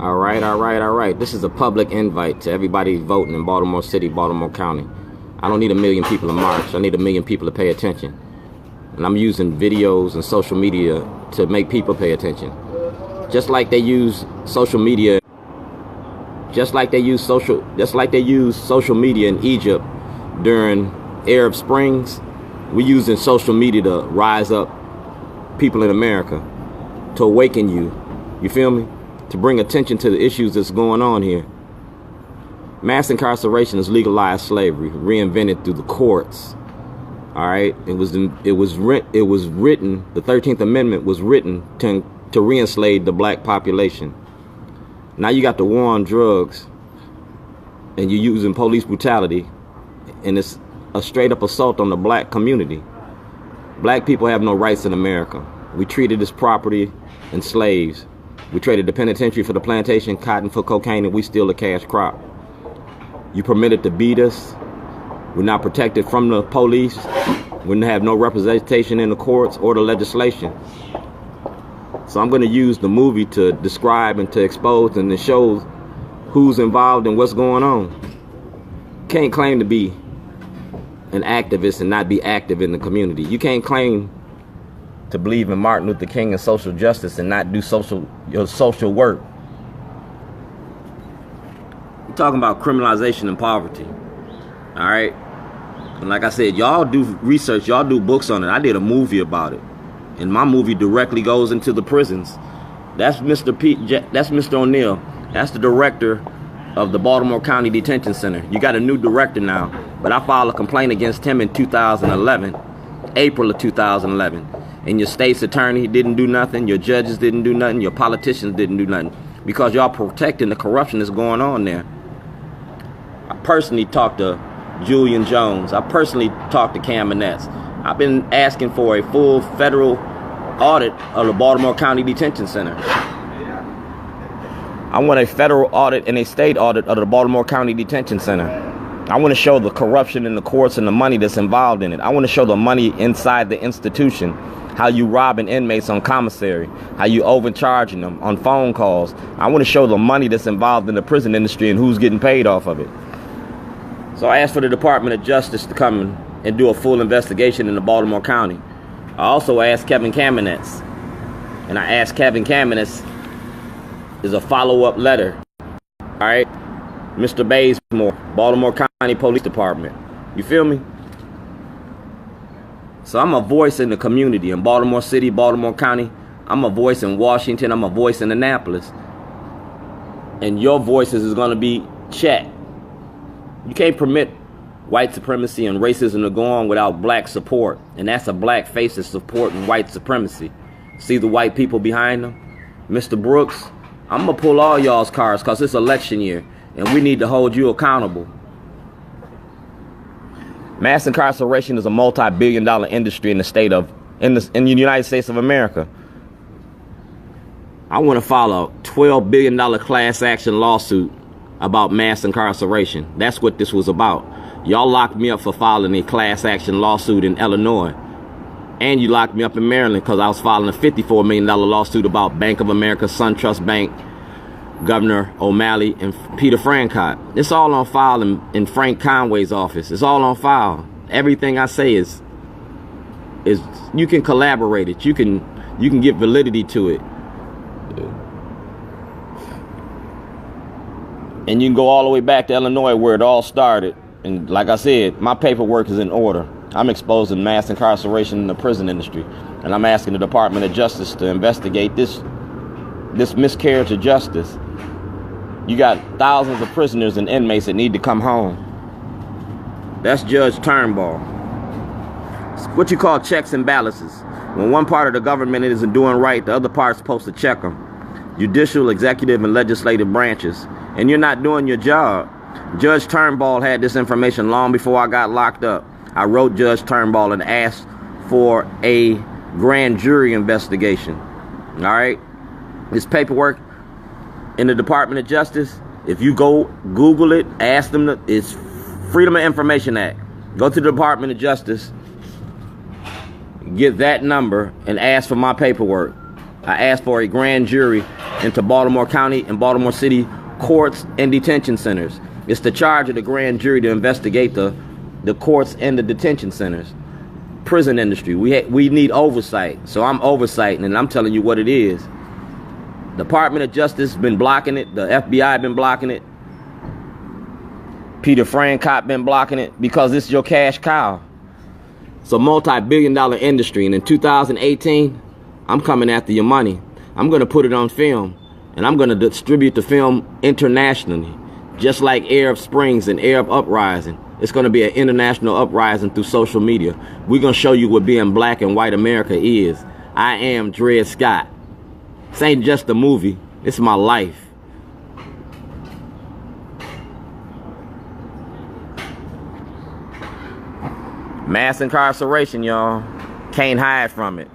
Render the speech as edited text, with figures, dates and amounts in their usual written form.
All right. This is a public invite to everybody voting in Baltimore City, Baltimore County. I don't need 1 million people to march. I need 1 million people to pay attention. And I'm using videos and social media to make people pay attention. Just like they use social media, just like they use social media in Egypt during Arab Springs, we're using social media to rise up people in America, to awaken you. You feel me? To bring attention to the issues that's going on here. Mass incarceration is legalized slavery, reinvented through the courts. All right, it was written. The 13th Amendment was written to re-enslave the black population. Now you got the war on drugs, and you're using police brutality, and it's a straight up assault on the black community. Black people have no rights in America. We treated as property and slaves. We traded the penitentiary for the plantation, cotton for cocaine, and we steal the cash crop. You permitted to beat us. We're not protected from the police. We have no representation in the courts or the legislation. So I'm going to use the movie to describe and to expose and to show who's involved and what's going on. Can't claim to be an activist and not be active in the community. You can't claim to believe in Martin Luther King and social justice and not do your social work. We're talking about criminalization and poverty. All right. And like I said, y'all do research, y'all do books on it. I did a movie about it. And my movie directly goes into the prisons. That's Mr. O'Neill. That's the director of the Baltimore County Detention Center. You got a new director now, but I filed a complaint against him in 2011, April of 2011. And your state's attorney didn't do nothing, your judges didn't do nothing, your politicians didn't do nothing, because y'all protecting the corruption that's going on there. I personally talked to Julian Jones. I personally talked to Cam Manetz. I've been asking for a full federal audit of the Baltimore County Detention Center. I want a federal audit and a state audit of the Baltimore County Detention Center. I want to show the corruption in the courts and the money that's involved in it. I want to show the money inside the institution, how you robbing inmates on commissary, how you overcharging them on phone calls. I want to show the money that's involved in the prison industry and who's getting paid off of it. So I asked for the Department of Justice to come and do a full investigation in the Baltimore County. I also asked Kevin Kamenetz, and I asked Kevin Kamenetz is a follow-up letter. All right, Mr. Bazemore, Baltimore County Police Department. You feel me? So I'm a voice in the community in Baltimore City, Baltimore County. I'm a voice in Washington. I'm a voice in Annapolis. And your voices is going to be checked. You can't permit white supremacy and racism to go on without black support. And that's a black face that's supporting white supremacy. See the white people behind them? Mr. Brooks, I'm going to pull all y'all's cards because it's election year. And we need to hold you accountable. Mass incarceration is a multi-billion-dollar industry in the United States of America. I want to file a $12 billion class action lawsuit about mass incarceration. That's what this was about. Y'all locked me up for filing a class action lawsuit in Illinois. And you locked me up in Maryland because I was filing a $54 million lawsuit about Bank of America, SunTrust Bank, Governor O'Malley, and Peter Francott. It's all on file in Frank Conway's office. It's all on file. Everything I say is you can collaborate it. You can give validity to it. And you can go all the way back to Illinois where it all started. And like I said, my paperwork is in order. I'm exposing mass incarceration in the prison industry. And I'm asking the Department of Justice to investigate this miscarriage of justice. You got thousands of prisoners and inmates that need to come home. That's Judge Turnbull. It's what you call checks and balances. When one part of the government isn't doing right, the other part's supposed to check them. Judicial, executive, and legislative branches. And you're not doing your job. Judge Turnbull had this information long before I got locked up. I wrote Judge Turnbull and asked for a grand jury investigation. All right? This paperwork in the Department of Justice, if you go Google it, ask them, it's Freedom of Information Act. Go to the Department of Justice, get that number, and ask for my paperwork. I asked for a grand jury into Baltimore County and Baltimore City courts and detention centers. It's the charge of the grand jury to investigate the courts and the detention centers. Prison industry, we need oversight. So I'm oversighting, and I'm telling you what it is. Department of Justice been blocking it. The FBI been blocking it. Peter Francott been blocking it because it's your cash cow. It's a multi-billion-dollar industry, and in 2018, I'm coming after your money. I'm going to put it on film, and I'm going to distribute the film internationally, just like Arab Springs and Arab Uprising. It's going to be an international uprising through social media. We're going to show you what being black and white America is. I am Dred Scott. This ain't just a movie. It's my life. Mass incarceration, y'all. Can't hide from it.